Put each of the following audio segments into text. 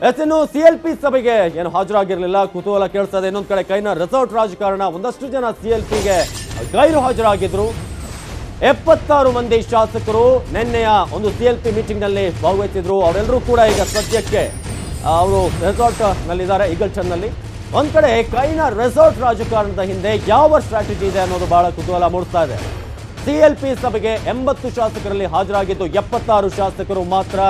ಇನ್ನು ಸಿಎಲ್ಪಿ ಸಭೆಗೆ ಏನು ಹಾಜರಾಗಿರಲಿಲ್ಲ, ಕುತೂಹಲ ಕೇಳ್ತಾ ಇದೆ. ಇನ್ನೊಂದು ಕಡೆ ಕೈನ ರೆಸಾರ್ಟ್ ರಾಜಕಾರಣ, ಒಂದಷ್ಟು ಜನ ಸಿಎಲ್ಪಿಗೆ ಗೈರು ಹಾಜರಾಗಿದ್ರು. 76 ಮಂದಿ ಶಾಸಕರು ನಿನ್ನೆಯ ಒಂದು ಸಿಎಲ್ಪಿ ಮೀಟಿಂಗ್ ನಲ್ಲಿ ಭಾಗವಹಿಸಿದ್ರು. ಅವರೆಲ್ಲರೂ ಕೂಡ ಈಗ ಸದ್ಯಕ್ಕೆ ಅವರು ರೆಸಾರ್ಟ್ ನಲ್ಲಿದ್ದಾರೆ, ಈಗಲ್ಟನ್ ನಲ್ಲಿ. ಒಂದ್ ಕಡೆ ಕೈನ ರೆಸಾರ್ಟ್ ರಾಜಕಾರಣದ ಹಿಂದೆ ಯಾವ ಸ್ಟ್ರಾಟಜಿ ಇದೆ ಅನ್ನೋದು ಬಹಳ ಕುತೂಹಲ ಮೂಡಿಸ್ತಾ ಇದೆ. ಸಿಎಲ್ಪಿ ಸಭೆಗೆ 80 ಶಾಸಕರಲ್ಲಿ ಹಾಜರಾಗಿದ್ದು 76 ಶಾಸಕರು ಮಾತ್ರ.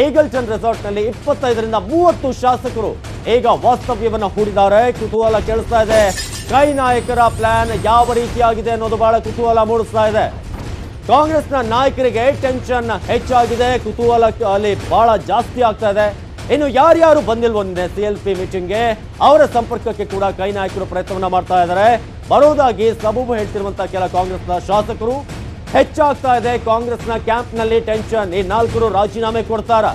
ಈಗಲ್ಟನ್ ರೆಸಾರ್ಟ್ ನಲ್ಲಿ 25ರಿಂದ 30 ಶಾಸಕರು ಈಗ ವಾಸ್ತವ್ಯವನ್ನ ಹೂಡಿದ್ದಾರೆ. ಕುತೂಹಲ ಕೇಳಿಸ್ತಾ ಇದೆ. ಕೈ ನಾಯಕರ ಪ್ಲಾನ್ ಯಾವ ರೀತಿಯಾಗಿದೆ ಅನ್ನೋದು ಬಹಳ ಕುತೂಹಲ ಮೂಡಿಸ್ತಾ ಇದೆ. ಕಾಂಗ್ರೆಸ್ನ ನಾಯಕರಿಗೆ ಟೆನ್ಷನ್ ಹೆಚ್ಚಾಗಿದೆ, ಕುತೂಹಲ ಅಲ್ಲಿ ಬಹಳ ಜಾಸ್ತಿ ಆಗ್ತಾ ಇದೆ. ಇನ್ನು ಯಾರ್ಯಾರು ಬಂದಿಲ್ವೋ ಸಿಎಲ್ಪಿ ಮೀಟಿಂಗ್ಗೆ ಅವರ ಸಂಪರ್ಕಕ್ಕೆ ಕೂಡ ಕೈ ನಾಯಕರು ಪ್ರಯತ್ನವನ್ನ ಮಾಡ್ತಾ ಇದ್ದಾರೆ. ಬರೋದಾಗಿ ಸಬೂಬು ಹೇಳ್ತಿರುವಂತಹ ಕೆಲ ಕಾಂಗ್ರೆಸ್ನ ಶಾಸಕರು. ಹೆಚ್ಚಾಗ್ತಾ ಇದೆ ಕಾಂಗ್ರೆಸ್ನ ಕ್ಯಾಂಪ್ ನಲ್ಲಿ ಟೆನ್ಷನ್. ಈ 4 ರಾಜೀನಾಮೆ ಕೊಡ್ತಾರ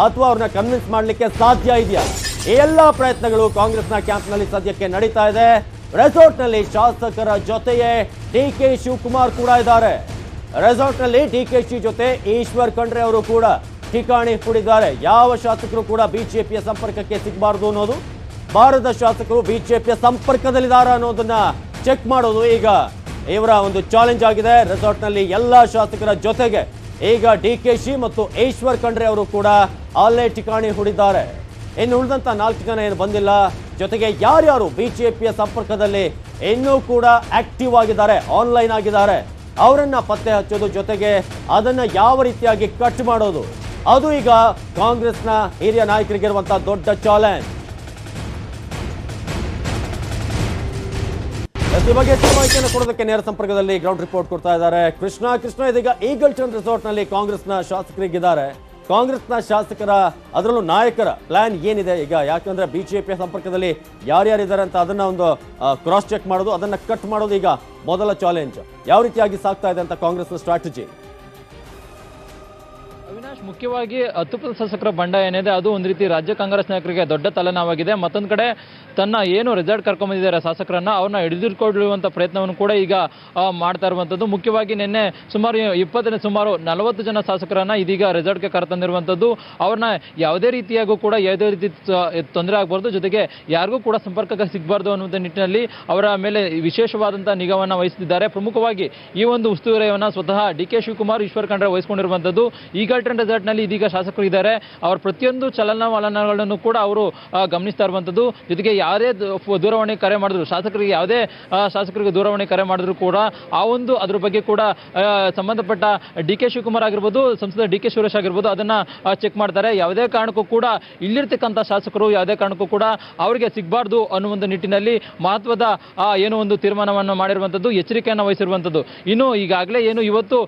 ಅಥವಾ ಅವ್ರನ್ನ ಕನ್ವಿನ್ಸ್ ಮಾಡ್ಲಿಕ್ಕೆ ಸಾಧ್ಯ ಇದೆಯಾ? ಈ ಎಲ್ಲಾ ಪ್ರಯತ್ನಗಳು ಕಾಂಗ್ರೆಸ್ನ ಕ್ಯಾಂಪ್ ನಲ್ಲಿ ಸದ್ಯಕ್ಕೆ ನಡೀತಾ ಇದೆ. ರೆಸಾರ್ಟ್ ನಲ್ಲಿ ಶಾಸಕರ ಜೊತೆಯೇ ಡಿಕೆ ಶಿವಕುಮಾರ್ ಕೂಡ ಇದ್ದಾರೆ. ರೆಸಾರ್ಟ್ ನಲ್ಲಿ ಡಿಕೆಶಿ ಜೊತೆ ಈಶ್ವರ್ ಖಂಡ್ರೆ ಅವರು ಕೂಡ ಠಿಕಾಣಿ ಹೂಡಿದ್ದಾರೆ. ಯಾವ ಶಾಸಕರು ಕೂಡ ಬಿಜೆಪಿಯ ಸಂಪರ್ಕಕ್ಕೆ ಸಿಗಬಾರದು ಅನ್ನೋದು, ಬಾರದ ಶಾಸಕರು ಬಿಜೆಪಿಯ ಸಂಪರ್ಕದಲ್ಲಿದ್ದಾರೆ ಅನ್ನೋದನ್ನ ಚೆಕ್ ಮಾಡೋದು ಈಗ ಇವರ ಒಂದು ಚಾಲೆಂಜ್ ಆಗಿದೆ. ರೆಸಾರ್ಟ್ ನಲ್ಲಿ ಎಲ್ಲಾ ಶಾಸಕರ ಜೊತೆಗೆ ಈಗ ಡಿಕೆಶಿ ಮತ್ತು ಈಶ್ವರ್ ಖಂಡ್ರೆ ಅವರು ಕೂಡ ಅಲ್ಲೇ ಠಿಕಾಣಿ ಹೂಡಿದ್ದಾರೆ. ಇನ್ನು ಉಳಿದಂತ 4 ಜನ ಏನು ಬಂದಿಲ್ಲ. ಜೊತೆಗೆ ಯಾರ್ಯಾರು ಬಿಜೆಪಿಯ ಸಂಪರ್ಕದಲ್ಲಿ ಇನ್ನೂ ಕೂಡ ಆಕ್ಟಿವ್ ಆಗಿದ್ದಾರೆ, ಆನ್ಲೈನ್ ಆಗಿದ್ದಾರೆ, ಅವರನ್ನ ಪತ್ತೆ ಹಚ್ಚೋದು, ಜೊತೆಗೆ ಅದನ್ನ ಯಾವ ರೀತಿಯಾಗಿ ಕಟ್ ಮಾಡೋದು, ಅದು ಈಗ ಕಾಂಗ್ರೆಸ್ನ ಹಿರಿಯ ನಾಯಕರಿಗಿರುವಂತಹ ದೊಡ್ಡ ಚಾಲೆಂಜ್. ಈ ಬಗ್ಗೆ ಮಾಹಿತಿಯನ್ನು ಕೊಡೋದಕ್ಕೆ ನೇರ ಸಂಪರ್ಕದಲ್ಲಿ ಗ್ರೌಂಡ್ ರಿಪೋರ್ಟ್ ಕೊಡ್ತಾ ಇದ್ದಾರೆ ಕೃಷ್ಣ. ಇದೀಗ ಈಗಲ್ಟನ್ ರೆಸಾರ್ಟ್ ನಲ್ಲಿ ಕಾಂಗ್ರೆಸ್ನ ಶಾಸಕರಿಗಿದ್ದಾರೆ. ಕಾಂಗ್ರೆಸ್ನ ಶಾಸಕರ ಅದರಲ್ಲೂ ನಾಯಕರ ಪ್ಲಾನ್ ಏನಿದೆ ಈಗ? ಯಾಕಂದ್ರೆ ಬಿಜೆಪಿಯ ಸಂಪರ್ಕದಲ್ಲಿ ಯಾರ್ಯಾರಿದ್ದಾರೆ ಅಂತ ಅದನ್ನ ಒಂದು ಕ್ರಾಸ್ ಚೆಕ್ ಮಾಡೋದು, ಅದನ್ನ ಕಟ್ ಮಾಡೋದು ಈಗ ಮೊದಲ ಚಾಲೆಂಜ್. ಯಾವ ರೀತಿಯಾಗಿ ಸಾಗ್ತಾ ಇದೆ ಅಂತ ಕಾಂಗ್ರೆಸ್ನ ಸ್ಟ್ರಾಟಜಿ? ಅವಿನಾಶ್, ಮುಖ್ಯವಾಗಿ 10 ಶಾಸಕರ ಬಂಡ ಏನಿದೆ ಅದು ಒಂದು ರೀತಿ ರಾಜ್ಯ ಕಾಂಗ್ರೆಸ್ ನಾಯಕರಿಗೆ ದೊಡ್ಡ ತಲೆನೋವಾಗಿದೆ. ಮತ್ತೊಂದು ಕಡೆ ತನ್ನ ಏನು ರಿಸಲ್ಟ್ ಕರ್ಕೊಂಡ್ಬಂದಿದ್ದಾರೆ ಶಾಸಕರನ್ನ, ಅವ್ರನ್ನ ಹಿಡಿದಿಟ್ಕೊಳ್ಳುವಂಥ ಪ್ರಯತ್ನವನ್ನು ಕೂಡ ಈಗ ಮಾಡ್ತಾ ಇರುವಂಥದ್ದು. ಮುಖ್ಯವಾಗಿ ನಿನ್ನೆ ಸುಮಾರು 40 ಜನ ಶಾಸಕರನ್ನ ಇದೀಗ ರೆಸಾರ್ಟ್ಗೆ ಕರೆತಂದಿರುವಂಥದ್ದು. ಅವ್ರನ್ನ ಯಾವುದೇ ರೀತಿಯಾಗೂ ಕೂಡ ಯಾವುದೇ ರೀತಿ ತೊಂದರೆ ಆಗಬಾರ್ದು, ಜೊತೆಗೆ ಯಾರಿಗೂ ಕೂಡ ಸಂಪರ್ಕಕ್ಕೆ ಸಿಗಬಾರ್ದು ಅನ್ನುವಂಥ ನಿಟ್ಟಿನಲ್ಲಿ ಅವರ ಮೇಲೆ ವಿಶೇಷವಾದಂಥ ನಿಗಾವನ್ನು ವಹಿಸುತ್ತಿದ್ದಾರೆ. ಪ್ರಮುಖವಾಗಿ ಈ ಒಂದು ಉಸ್ತುವಾರಿಯನ್ನು ಸ್ವತಃ ಡಿಕೆ ಶಿವಕುಮಾರ್, ಈಶ್ವರ್ ಖಂಡ್ರೆ ವಹಿಸಿಕೊಂಡಿರುವಂಥದ್ದು. ಈಗಲ್ಟನ್ ರೆಸಾರ್ಟ್ ನಲ್ಲಿ ಇದೀಗ ಶಾಸಕರು ಇದ್ದಾರೆ. ಅವರ ಪ್ರತಿಯೊಂದು ಚಲನವಲನಗಳನ್ನು ಕೂಡ ಅವರು ಗಮನಿಸ್ತಾ ಇರುವಂಥದ್ದು. ಜೊತೆಗೆ ಯಾರೇ ದೂರವಾಣಿ ಕರೆ ಮಾಡಿದ್ರು, ಶಾಸಕರಿಗೆ ಯಾವುದೇ ಶಾಸಕರಿಗೆ ದೂರವಾಣಿ ಕರೆ ಮಾಡಿದ್ರು ಕೂಡ ಆ ಒಂದು ಅದ್ರ ಬಗ್ಗೆ ಕೂಡ ಸಂಬಂಧಪಟ್ಟ ಡಿಕೆ ಶಿವಕುಮಾರ್ ಆಗಿರ್ಬೋದು, ಸಂಸದ ಡಿಕೆ ಸುರೇಶ್ ಆಗಿರ್ಬೋದು, ಅದನ್ನ ಚೆಕ್ ಮಾಡ್ತಾರೆ. ಯಾವುದೇ ಕಾರಣಕ್ಕೂ ಕೂಡ ಇಲ್ಲಿರ್ತಕ್ಕಂಥ ಶಾಸಕರು ಯಾವುದೇ ಕಾರಣಕ್ಕೂ ಕೂಡ ಅವರಿಗೆ ಸಿಗಬಾರ್ದು ಅನ್ನುವಂಥ ನಿಟ್ಟಿನಲ್ಲಿ ಮಹತ್ವದ ಏನು ಒಂದು ತೀರ್ಮಾನವನ್ನು ಮಾಡಿರುವಂಥದ್ದು, ಎಚ್ಚರಿಕೆಯನ್ನು ವಹಿಸಿರುವಂಥದ್ದು. ಇನ್ನು ಈಗಾಗಲೇ ಏನು ಇವತ್ತು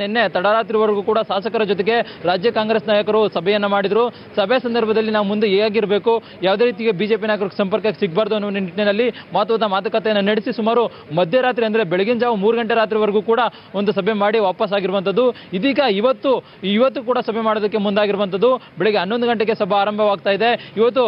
ನಿನ್ನೆ ತಡರಾತ್ರಿವರೆಗೂ ಕೂಡ ಶಾಸಕರ ಜೊತೆಗೆ ರಾಜ್ಯ ಕಾಂಗ್ರೆಸ್ ನಾಯಕರು ಸಭೆಯನ್ನ ಮಾಡಿದ್ರು. ಸಭೆ ಸಂದರ್ಭದಲ್ಲಿ ನಾವು ಮುಂದೆ ಹೇಗಿರಬೇಕು, ಯಾವುದೇ ರೀತಿಗೆ ಬಿಜೆಪಿ ನಾಯಕರ ಸಂಪರ್ಕಕ್ಕೆ ಸಿಗಬಾರ್ದು ಅನ್ನೋ ನಿಟ್ಟಿನಲ್ಲಿ ಮಹತ್ವದ ಮಾತುಕತೆಯನ್ನು ನಡೆಸಿ ಸುಮಾರು ಮಧ್ಯರಾತ್ರಿ ಅಂದ್ರೆ ಬೆಳಗಿನ ಜಾವ 3 ಗಂಟೆ ರಾತ್ರಿವರೆಗೂ ಕೂಡ ಒಂದು ಸಭೆ ಮಾಡಿ ವಾಪಸ್ ಆಗಿರುವಂಥದ್ದು. ಇದೀಗ ಇವತ್ತು ಕೂಡ ಸಭೆ ಮಾಡೋದಕ್ಕೆ ಮುಂದಾಗಿರುವಂಥದ್ದು. ಬೆಳಗ್ಗೆ 11 ಗಂಟೆಗೆ ಸಭೆ ಆರಂಭವಾಗ್ತಾ ಇದೆ. ಇವತ್ತು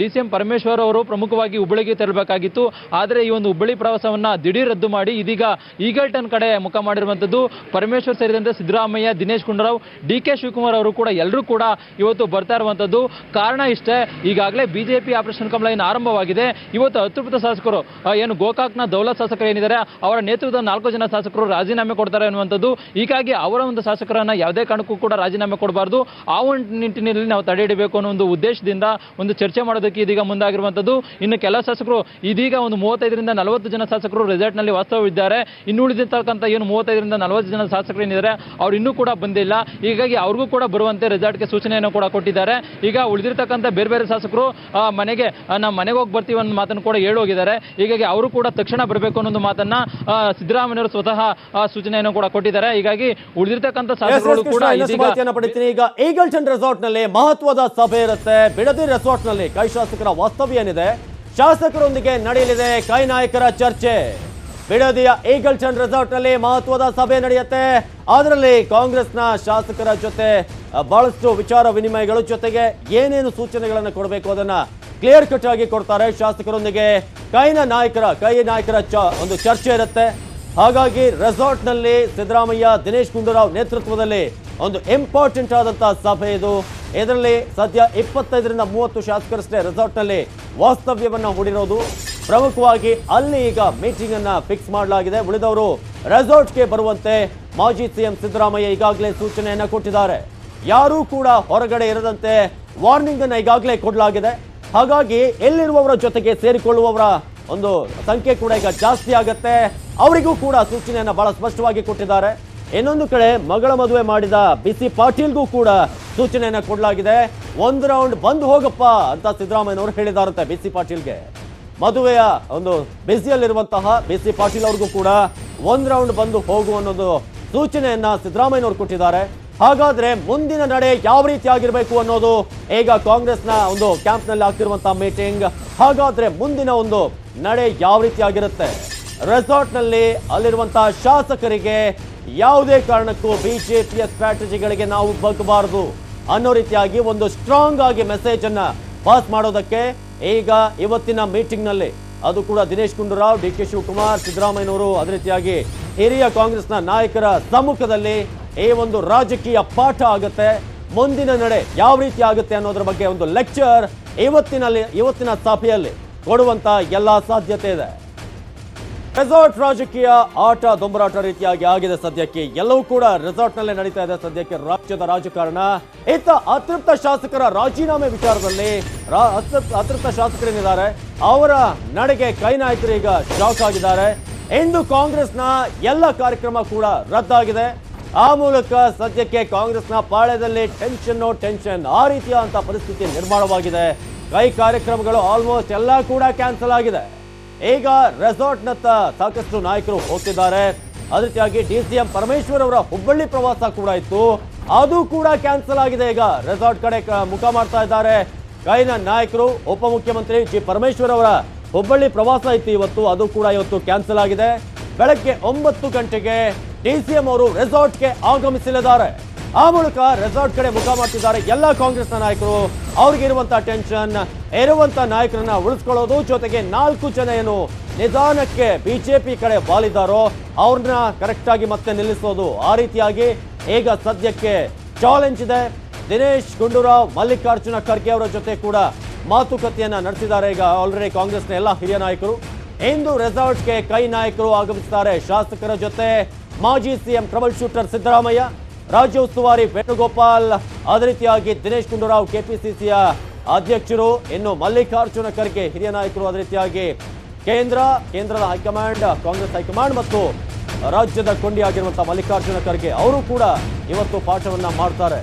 DCM ಪರಮೇಶ್ವರ್ ಅವರು ಪ್ರಮುಖವಾಗಿ ಹುಬ್ಬಳ್ಳಿಗೆ ತೆರಳಬೇಕಾಗಿತ್ತು. ಆದರೆ ಈ ಒಂದು ಹುಬ್ಬಳ್ಳಿ ಪ್ರವಾಸವನ್ನ ದಿಢೀರ್ ರದ್ದು ಮಾಡಿ ಇದೀಗ ಈಗಲ್ಟನ್ ಕಡೆ ಮುಖ ಮಾಡಿರುವಂಥದ್ದು. ಪರಮೇಶ್ವರ್ ಸೇರಿದಂತೆ ಸಿದ್ದರಾಮಯ್ಯ, ದಿನೇಶ್ ಗುಂಡೂರಾವ್, ಡಿಕೆ ಶಿವಕುಮಾರ್ ಅವರು ಕೂಡ ಎಲ್ಲರೂ ಕೂಡ ಇವತ್ತು ಬರ್ತಾ ಇರುವಂಥದ್ದು. ಕಾರಣ ಇಷ್ಟೇ, ಈಗಾಗಲೇ ಬಿಜೆಪಿ ಆಪರೇಷನ್ ಕಮಲ ಏನು ಆರಂಭವಾಗಿದೆ. ಇವತ್ತು 10 ಶಾಸಕರು ಏನು ಗೋಕಾಕ್ನ ದೌಲತ್ ಶಾಸಕರು ಏನಿದ್ದಾರೆ ಅವರ ನೇತೃತ್ವದ 4 ಜನ ಶಾಸಕರು ರಾಜೀನಾಮೆ ಕೊಡ್ತಾರೆ ಅನ್ನುವಂಥದ್ದು. ಹೀಗಾಗಿ ಅವರ ಒಂದು ಶಾಸಕರನ್ನ ಯಾವುದೇ ಕಾರಣಕ್ಕೂ ಕೂಡ ರಾಜೀನಾಮೆ ಕೊಡಬಾರ್ದು, ಆ ಒಂದು ನಿಟ್ಟಿನಲ್ಲಿ ನಾವು ತಡೆ ಹಿಡಬೇಕು ಅನ್ನೋ ಒಂದು ಉದ್ದೇಶದಿಂದ ಒಂದು ಚರ್ಚೆ ಮಾಡೋದಕ್ಕೆ ಇದೀಗ ಮುಂದಾಗಿರುವಂಥದ್ದು. ಇನ್ನು ಕೆಲ ಶಾಸಕರು ಇದೀಗ ಒಂದು 35ರಿಂದ 40 ಜನ ಶಾಸಕರು ರೆಸಾರ್ಟ್ ನಲ್ಲಿ ವಾಸ್ತವ್ಯವಿದ್ದಾರೆ. ಇನ್ನು ಉಳಿದಿರ್ತಕ್ಕಂಥ ಏನು 35ರಿಂದ 40 ಜನ ಶಾಸಕರು ಏನಿದ್ದಾರೆ ಅವ್ರು ಇನ್ನೂ ಕೂಡ ಬಂದಿಲ್ಲ. ಹೀಗಾಗಿ ಅವ್ರಿಗೂ ಕೂಡ ಬರುವಂತೆ ರೆಸಾರ್ಟ್ಗೆ ಸೂಚನೆಯನ್ನು ಕೂಡ ಕೊಟ್ಟಿದ್ದಾರೆ. ಈಗ ಉಳಿದಿರ್ತಕ್ಕಂಥ ಬೇರೆ ಶಾಸಕರು ನಾವು ಮನೆಗೆ ಹೋಗಿ ಬರ್ತೀವಿ ಅನ್ನೋ ಮಾತನ್ನು ಕೂಡ ಹೇಳೋಗಿದ್ದಾರೆ. ಹೀಗಾಗಿ ಅವರು ಕೂಡ ತಕ್ಷಣ ಬರಬೇಕು ಅನ್ನೋ ಮಾತನ್ನ ಸಿದ್ದರಾಮಯ್ಯವರು ಸ್ವತಃ ಸೂಚನೆಯನ್ನು ಕೂಡ ಕೊಟ್ಟಿದ್ದಾರೆ. ಹೀಗಾಗಿ ಉಳಿದಿರ್ತಕ್ಕಂಥ ಶಾಸಕರು ಕೂಡ ಈಗ ಈಗಲ್ಟನ್ ರೆಸಾರ್ಟ್ ನಲ್ಲಿ ಮಹತ್ವದ ಸಭೆ ಇರುತ್ತೆ. ಬಿಡದಿ ರೆಸಾರ್ಟ್ ನಲ್ಲಿ ಕೈ ಶಾಸಕರ ವಾಸ್ತವ್ಯ ಏನಿದೆ, ಶಾಸಕರೊಂದಿಗೆ ನಡೆಯಲಿದೆ ಕೈ ನಾಯಕರ ಚರ್ಚೆ. ಬಿಡದಿಯ ಈಗಲ್ಟನ್ ರೆಸಾರ್ಟ್ ನಲ್ಲಿ ಮಹತ್ವದ ಸಭೆ ನಡೆಯುತ್ತೆ. ಅದರಲ್ಲಿ ಕಾಂಗ್ರೆಸ್ನ ಶಾಸಕರ ಜೊತೆ ಬಹಳಷ್ಟು ವಿಚಾರ ವಿನಿಮಯಗಳು, ಜೊತೆಗೆ ಏನೇನು ಸೂಚನೆಗಳನ್ನು ಕೊಡಬೇಕು ಅದನ್ನ ಕ್ಲಿಯರ್ ಕಟ್ ಆಗಿ ಕೊಡ್ತಾರೆ. ಶಾಸಕರೊಂದಿಗೆ ಕೈ ನಾಯಕರ ಒಂದು ಚರ್ಚೆ ಇರುತ್ತೆ. ಹಾಗಾಗಿ ರೆಸಾರ್ಟ್ ನಲ್ಲಿ ಸಿದ್ದರಾಮಯ್ಯ, ದಿನೇಶ್ ಗುಂಡೂರಾವ್ ನೇತೃತ್ವದಲ್ಲಿ ಒಂದು ಇಂಪಾರ್ಟೆಂಟ್ ಆದಂತಹ ಸಭೆ ಇದು. ಇದರಲ್ಲಿ ಸದ್ಯ 25ರಿಂದ 30 ಶಾಸಕರಷ್ಟೇ ರೆಸಾರ್ಟ್ನಲ್ಲಿ ವಾಸ್ತವ್ಯವನ್ನ ಹೂಡಿರೋದು. ಪ್ರಮುಖವಾಗಿ ಅಲ್ಲಿ ಈಗ ಮೀಟಿಂಗ್ ಅನ್ನ ಫಿಕ್ಸ್ ಮಾಡಲಾಗಿದೆ. ಉಳಿದವರು ರೆಸಾರ್ಟ್ಗೆ ಬರುವಂತೆ ಮಾಜಿ ಸಿಎಂ ಸಿದ್ದರಾಮಯ್ಯ ಈಗಾಗಲೇ ಸೂಚನೆಯನ್ನ ಕೊಟ್ಟಿದ್ದಾರೆ. ಯಾರೂ ಕೂಡ ಹೊರಗಡೆ ಇರದಂತೆ ವಾರ್ನಿಂಗ್ ಅನ್ನ ಈಗಾಗಲೇ ಕೊಡಲಾಗಿದೆ. ಹಾಗಾಗಿ ಎಲ್ಲಿರುವವರ ಜೊತೆಗೆ ಸೇರಿಕೊಳ್ಳುವವರ ಒಂದು ಸಂಖ್ಯೆ ಕೂಡ ಈಗ ಜಾಸ್ತಿ ಆಗತ್ತೆ. ಅವರಿಗೂ ಕೂಡ ಸೂಚನೆಯನ್ನ ಬಹಳ ಸ್ಪಷ್ಟವಾಗಿ ಕೊಟ್ಟಿದ್ದಾರೆ. ಇನ್ನೊಂದು ಕಡೆ ಮಗಳ ಮದುವೆ ಮಾಡಿದ ಬಿಸಿ ಪಾಟೀಲ್ಗೂ ಕೂಡ ಸೂಚನೆಯನ್ನ ಕೊಡಲಾಗಿದೆ. ಒಂದು ರೌಂಡ್ ಬಂದು ಹೋಗಪ್ಪ ಅಂತ ಸಿದ್ದರಾಮಯ್ಯನವರು ಹೇಳಿದಾರಂತೆ ಬಿಸಿ ಪಾಟೀಲ್ಗೆ. ಮದುವೆಯ ಒಂದು ಬ್ಯುಸಿಯಲ್ಲಿರುವಂತಹ ಬಿಸಿ ಪಾಟೀಲ್ ಅವ್ರಿಗೂ ಕೂಡ ಒಂದು ರೌಂಡ್ ಬಂದು ಹೋಗು ಅನ್ನೋದು ಸೂಚನೆಯನ್ನ ಸಿದ್ದರಾಮಯ್ಯನವರು ಕೊಟ್ಟಿದ್ದಾರೆ. ಹಾಗಾದ್ರೆ ಮುಂದಿನ ನಡೆ ಯಾವ ರೀತಿ ಆಗಿರ್ಬೇಕು ಅನ್ನೋದು ಈಗ ಕಾಂಗ್ರೆಸ್ನ ಒಂದು ಕ್ಯಾಂಪ್ ನಲ್ಲಿ ಆಗ್ತಿರುವಂತಹ ಮೀಟಿಂಗ್. ಹಾಗಾದ್ರೆ ಮುಂದಿನ ಒಂದು ನಡೆ ಯಾವ ರೀತಿ ಆಗಿರುತ್ತೆ? ರೆಸಾರ್ಟ್ ನಲ್ಲಿ ಅಲ್ಲಿರುವಂತಹ ಶಾಸಕರಿಗೆ ಯಾವುದೇ ಕಾರಣಕ್ಕೂ ಬಿಜೆಪಿಯ ಸ್ಟ್ರಾಟಜಿಗಳಿಗೆ ನಾವು ಬಗ್ಗಬಾರದು ಅನ್ನೋ ರೀತಿಯಾಗಿ ಒಂದು ಸ್ಟ್ರಾಂಗ್ ಆಗಿ ಮೆಸೇಜ್ ಅನ್ನ ಪಾಸ್ ಮಾಡೋದಕ್ಕೆ ಈಗ ಇವತ್ತಿನ ಮೀಟಿಂಗ್ ನಲ್ಲಿ ಅದು ಕೂಡ ದಿನೇಶ್ ಗುಂಡೂರಾವ್, ಡಿ ಕೆ ಶಿವಕುಮಾರ್, ಸಿದ್ದರಾಮಯ್ಯನವರು ಅದೇ ರೀತಿಯಾಗಿ ಹಿರಿಯ ಕಾಂಗ್ರೆಸ್ನ ನಾಯಕರ ಸಮ್ಮುಖದಲ್ಲಿ ಈ ಒಂದು ರಾಜಕೀಯ ಪಾಠ ಆಗುತ್ತೆ. ಮುಂದಿನ ನಡೆ ಯಾವ ರೀತಿ ಆಗುತ್ತೆ ಅನ್ನೋದ್ರ ಬಗ್ಗೆ ಒಂದು ಲೆಕ್ಚರ್ ಇವತ್ತಿನ ಸಭೆಯಲ್ಲಿ ಕೊಡುವಂತ ಎಲ್ಲಾ ಸಾಧ್ಯತೆ ಇದೆ. ರೆಸಾರ್ಟ್ ರಾಜಕೀಯ ಆಟ ದೊಂಬರಾಟ ರೀತಿಯಾಗಿ ಆಗಿದೆ. ಸದ್ಯಕ್ಕೆ ಎಲ್ಲವೂ ಕೂಡ ರೆಸಾರ್ಟ್ ನಲ್ಲೇ ನಡೀತಾ ಇದೆ. ಸದ್ಯಕ್ಕೆ ರಾಜ್ಯದ ರಾಜಕಾರಣ. ಇತ್ತ ಅತೃಪ್ತ ಶಾಸಕರ ರಾಜೀನಾಮೆ ವಿಚಾರದಲ್ಲಿ ಅತೃಪ್ತ ಶಾಸಕರೇನಿದ್ದಾರೆ ಅವರ ನಡೆಗೆ ಕೈ ನಾಯಕರು ಈಗ ಶಾಕ್ ಆಗಿದ್ದಾರೆ. ಇಂದು ಕಾಂಗ್ರೆಸ್ನ ಎಲ್ಲ ಕಾರ್ಯಕ್ರಮ ಕೂಡ ರದ್ದಾಗಿದೆ. ಆ ಮೂಲಕ ಸದ್ಯಕ್ಕೆ ಕಾಂಗ್ರೆಸ್ನ ಪಾಳ್ಯದಲ್ಲಿ ಟೆನ್ಷನ್ ಆ ರೀತಿಯ ಅಂತ ಪರಿಸ್ಥಿತಿ ನಿರ್ಮಾಣವಾಗಿದೆ. ಕೈ ಕಾರ್ಯಕ್ರಮಗಳು ಆಲ್ಮೋಸ್ಟ್ ಎಲ್ಲ ಕೂಡ ಕ್ಯಾನ್ಸಲ್ ಆಗಿದೆ. ಈಗ ರೆಸಾರ್ಟ್ನತ್ತ ಸಾಕಷ್ಟು ನಾಯಕರು ಹೋಗ್ತಿದ್ದಾರೆ. ಅದೇ ರೀತಿಯಾಗಿ ಡಿಸಿಎಂ ಪರಮೇಶ್ವರ್ ಅವರ ಹುಬ್ಬಳ್ಳಿ ಪ್ರವಾಸ ಕೂಡ ಇತ್ತು, ಅದು ಕೂಡ ಕ್ಯಾನ್ಸಲ್ ಆಗಿದೆ. ಈಗ ರೆಸಾರ್ಟ್ ಕಡೆ ಮುಖ ಮಾಡ್ತಾ ಇದ್ದಾರೆ ಕೈನ ನಾಯಕರು. ಉಪಮುಖ್ಯಮಂತ್ರಿ ಜಿ ಪರಮೇಶ್ವರ್ ಅವರ ಹುಬ್ಬಳ್ಳಿ ಪ್ರವಾಸ ಇತ್ತು ಇವತ್ತು, ಅದು ಕೂಡ ಇವತ್ತು ಕ್ಯಾನ್ಸಲ್ ಆಗಿದೆ. ಬೆಳಗ್ಗೆ 9 ಗಂಟೆಗೆ ಡಿಸಿಎಂ ಅವರು ರೆಸಾರ್ಟ್ಗೆ ಆಗಮಿಸಲಿದ್ದಾರೆ. ಆ ಮೂಲಕ ರೆಸಾರ್ಟ್ ಕಡೆ ಮುಖ ಮಾಡ್ತಿದ್ದಾರೆ ಎಲ್ಲ ಕಾಂಗ್ರೆಸ್ನ ನಾಯಕರು. ಅವ್ರಿಗಿರುವಂತಹ ಟೆನ್ಷನ್, ಇರುವಂತ ನಾಯಕರನ್ನ ಉಳಿಸ್ಕೊಳ್ಳೋದು, ಜೊತೆಗೆ 4 ಜನ ಏನು ನಿಧಾನಕ್ಕೆ ಬಿಜೆಪಿ ಕಡೆ ಬಾಲಿದ್ದಾರೋ ಅವ್ರನ್ನ ಕರೆಕ್ಟ್ ಆಗಿ ಮತ್ತೆ ನಿಲ್ಲಿಸೋದು. ಆ ರೀತಿಯಾಗಿ ಈಗ ಸದ್ಯಕ್ಕೆ ಚಾಲೆಂಜ್ ಇದೆ. ದಿನೇಶ್ ಗುಂಡೂರಾವ್, ಮಲ್ಲಿಕಾರ್ಜುನ ಖರ್ಗೆ ಅವರ ಜೊತೆ ಕೂಡ ಮಾತುಕತೆಯನ್ನ ನಡೆಸಿದ್ದಾರೆ ಈಗ ಆಲ್ರೆಡಿ ಕಾಂಗ್ರೆಸ್ನ ಎಲ್ಲ ಹಿರಿಯ ನಾಯಕರು. ಇಂದು ರೆಸಾರ್ಟ್ಗೆ ಕೈ ನಾಯಕರು ಆಗಮಿಸುತ್ತಾರೆ. ಶಾಸಕರ ಜೊತೆ ಮಾಜಿ ಸಿಎಂ ಟ್ರಬಲ್ ಶೂಟರ್ ಸಿದ್ದರಾಮಯ್ಯ, ರಾಜ್ಯ ಉಸ್ತುವಾರಿ ವೇಣುಗೋಪಾಲ್, ಅದೇ ರೀತಿಯಾಗಿ ದಿನೇಶ್ ಗುಂಡೂರಾವ್ ಕೆಪಿಸಿಸಿಯ ಅಧ್ಯಕ್ಷರು, ಇನ್ನು ಮಲ್ಲಿಕಾರ್ಜುನ ಖರ್ಗೆ ಹಿರಿಯ ನಾಯಕರು, ಅದೇ ರೀತಿಯಾಗಿ ಕೇಂದ್ರದ ಹೈಕಮಾಂಡ್, ಕಾಂಗ್ರೆಸ್ ಹೈಕಮಾಂಡ್ ಮತ್ತು ರಾಜ್ಯದ ಕೊಂಡಿಯಾಗಿರುವಂತಹ ಮಲ್ಲಿಕಾರ್ಜುನ ಖರ್ಗೆ ಅವರು ಕೂಡ ಇವತ್ತು ಪಾಠವನ್ನ ಮಾಡ್ತಾರೆ.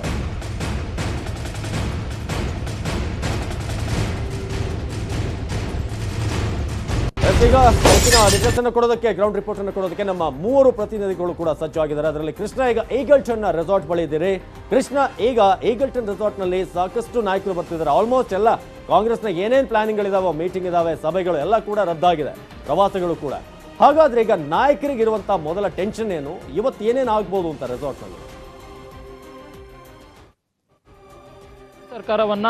ಈಗ ಹೆಚ್ಚಿನ ಡೀಟೇಲ್ಸ್ ಅನ್ನು ಕೊಡೋದಕ್ಕೆ, ಗ್ರೌಂಡ್ ರಿಪೋರ್ಟ್ ಅನ್ನು ಕೊಡೋದಕ್ಕೆ ನಮ್ಮ 3 ಪ್ರತಿನಿಧಿಗಳು ಕೂಡ ಸಜ್ಜಾಗಿದ್ದಾರೆ. ಅದರಲ್ಲಿ ಕೃಷ್ಣ ಈಗ ಈಗಲ್ಟನ್ ರೆಸಾರ್ಟ್ ಬಳಿ ಇದ್ದೀರಿ. ಕೃಷ್ಣ, ಈಗ ಈಗಲ್ಟನ್ ರೆಸಾರ್ಟ್ ನಲ್ಲಿ ಸಾಕಷ್ಟು ನಾಯಕರು ಬರ್ತಿದ್ದಾರೆ. ಆಲ್ಮೋಸ್ಟ್ ಎಲ್ಲ ಕಾಂಗ್ರೆಸ್ನ ಏನೇನ್ ಪ್ಲಾನಿಂಗ್ ಗಳಿದಾವೆ, ಮೀಟಿಂಗ್ ಇದಾವೆ, ಸಭೆಗಳು ಎಲ್ಲ ಕೂಡ ರದ್ದಾಗಿದೆ, ಪ್ರವಾಸಗಳು ಕೂಡ. ಹಾಗಾದ್ರೆ ಈಗ ನಾಯಕರಿಗೆ ಇರುವಂತಹ ಮೊದಲ ಟೆನ್ಷನ್ ಏನು, ಇವತ್ತು ಏನೇನು ಆಗ್ಬೋದು ಅಂತ ರೆಸಾರ್ಟ್ ನಲ್ಲಿ? ಸರ್ಕಾರವನ್ನ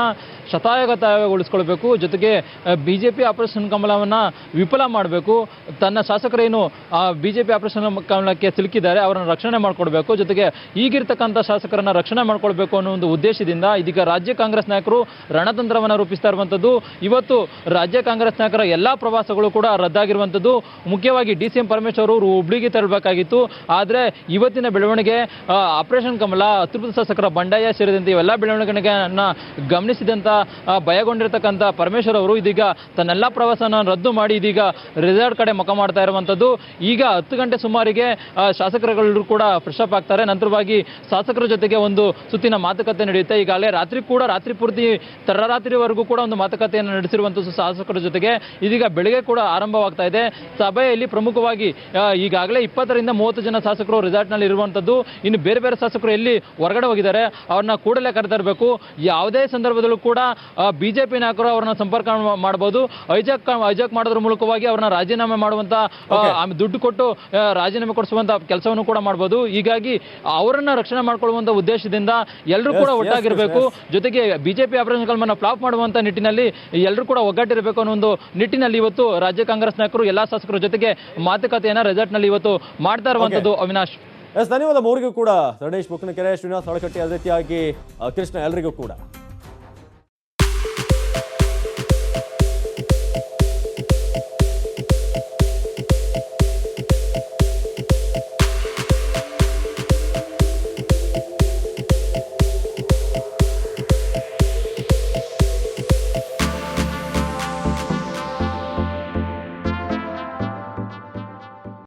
ಶತಾಯಗತಾಯಗೊಳಿಸ್ಕೊಳ್ಬೇಕು, ಜೊತೆಗೆ ಬಿಜೆಪಿ ಆಪರೇಷನ್ ಕಮಲವನ್ನ ವಿಫಲ ಮಾಡಬೇಕು. ತನ್ನ ಶಾಸಕರೇನು ಬಿಜೆಪಿ ಆಪರೇಷನ್ ಕಮಲಕ್ಕೆ ಸಿಲುಕಿದ್ದಾರೆ ಅವರನ್ನು ರಕ್ಷಣೆ ಮಾಡ್ಕೊಡ್ಬೇಕು, ಜೊತೆಗೆ ಈಗಿರ್ತಕ್ಕಂಥ ಶಾಸಕರನ್ನ ರಕ್ಷಣೆ ಮಾಡ್ಕೊಳ್ಬೇಕು ಅನ್ನೋ ಒಂದು ಉದ್ದೇಶದಿಂದ ಇದೀಗ ರಾಜ್ಯ ಕಾಂಗ್ರೆಸ್ ನಾಯಕರು ರಣತಂತ್ರವನ್ನ ರೂಪಿಸ್ತಾ ಇರುವಂತದ್ದು. ಇವತ್ತು ರಾಜ್ಯ ಕಾಂಗ್ರೆಸ್ ನಾಯಕರ ಎಲ್ಲಾ ಪ್ರವಾಸಗಳು ಕೂಡ ರದ್ದಾಗಿರುವಂತದ್ದು. ಮುಖ್ಯವಾಗಿ ಡಿಸಿಎಂ ಪರಮೇಶ್ವರ್ ಅವರು ಹುಬ್ಳಿಗೆ ತೆರಳಬೇಕಾಗಿತ್ತು. ಆದ್ರೆ ಇವತ್ತಿನ ಬೆಳವಣಿಗೆ ಆಪರೇಷನ್ ಕಮಲ, ಅತೃಪ್ತ ಶಾಸಕರ ಬಂಡಾಯ ಸೇರಿದಂತೆ ಇವೆಲ್ಲ ಬೆಳವಣಿಗೆಗಳನ್ನ ಗಮನಿಸಿದಂತ ಭಯಗೊಂಡಿರ್ತಕ್ಕಂಥ ಪರಮೇಶ್ವರ್ ಅವರು ಇದೀಗ ತನ್ನೆಲ್ಲ ಪ್ರವಾಸನ ರದ್ದು ಮಾಡಿ ಇದೀಗ ರೆಸಾರ್ಟ್ ಕಡೆ ಮುಖ ಮಾಡ್ತಾ ಇರುವಂತದ್ದು. ಈಗ 10 ಗಂಟೆ ಸುಮಾರಿಗೆ ಶಾಸಕರುಗಳು ಕೂಡ ಫ್ರೆಶ್ ಅಪ್ ಆಗ್ತಾರೆ. ನಂತರವಾಗಿ ಶಾಸಕರ ಜೊತೆಗೆ ಒಂದು ಸುತ್ತಿನ ಮಾತುಕತೆ ನಡೆಯುತ್ತೆ. ಈಗಾಗಲೇ ರಾತ್ರಿ ಪೂರ್ತಿ ತಡರಾತ್ರಿವರೆಗೂ ಕೂಡ ಒಂದು ಮಾತುಕತೆಯನ್ನು ನಡೆಸಿರುವಂತದ್ದು ಶಾಸಕರ ಜೊತೆಗೆ. ಇದೀಗ ಬೆಳಗ್ಗೆ ಕೂಡ ಆರಂಭವಾಗ್ತಾ ಇದೆ. ಸಭೆಯಲ್ಲಿ ಪ್ರಮುಖವಾಗಿ ಈಗಾಗಲೇ 20ರಿಂದ 30 ಜನ ಶಾಸಕರು ರೆಸಾರ್ಟ್ ನಲ್ಲಿ ಇರುವಂತದ್ದು. ಇನ್ನು ಬೇರೆ ಶಾಸಕರು ಎಲ್ಲಿ ಹೊರಗಡೆ ಹೋಗಿದ್ದಾರೆ ಅವ್ರನ್ನ ಕೂಡಲೇ ಕರೆತರಬೇಕು. ಯಾವುದೇ ಸಂದರ್ಭದಲ್ಲೂ ಕೂಡ ಬಿಜೆಪಿ ನಾಯಕರು ಅವರನ್ನ ಸಂಪರ್ಕ ಮಾಡಬಹುದು. ಹೈಜಾಕ್ ಮಾಡೋದ್ರ ಮೂಲಕವಾಗಿ ಅವರನ್ನ ರಾಜೀನಾಮೆ ಮಾಡುವಂತ, ದುಡ್ಡು ಕೊಟ್ಟು ರಾಜೀನಾಮೆ ಕೊಡಿಸುವಂತ ಕೆಲಸವನ್ನು ಕೂಡ ಮಾಡಬಹುದು. ಹೀಗಾಗಿ ಅವರನ್ನ ರಕ್ಷಣೆ ಮಾಡ್ಕೊಳ್ಳುವಂತ ಉದ್ದೇಶದಿಂದ ಎಲ್ಲರೂ ಕೂಡ ಒಟ್ಟಾಗಿರಬೇಕು. ಜೊತೆಗೆ ಬಿಜೆಪಿ ಆಪರೇಷನ್ ಕಮಲವನ್ನು ಫ್ಲಾಪ್ ಮಾಡುವಂತ ನಿಟ್ಟಿನಲ್ಲಿ ಎಲ್ಲರೂ ಕೂಡ ಒಗ್ಗಟ್ಟಿರಬೇಕು ಅನ್ನೋ ಒಂದು ನಿಟ್ಟಿನಲ್ಲಿ ಇವತ್ತು ರಾಜ್ಯ ಕಾಂಗ್ರೆಸ್ ನಾಯಕರು ಎಲ್ಲಾ ಶಾಸಕರ ಜೊತೆಗೆ ಮಾತುಕತೆಯನ್ನ ರೆಸಾರ್ಟ್ ನಲ್ಲಿ ಇವತ್ತು ಮಾಡ್ತಾ ಇರುವಂತದ್ದು. ಅವಿನಾಶ್, ಧನ್ಯವಾದ ಮೂರಿಗೂ ಕೂಡ. ರಣೇಶ್ ಬುಕ್ಕನಕೆರೆ, ಶ್ರೀನಿವಾಸ್ ಹೊಳಕಟ್ಟಿ, ಅದೇ ರೀತಿಯಾಗಿ ಕೃಷ್ಣ, ಎಲ್ಲರಿಗೂ ಕೂಡ.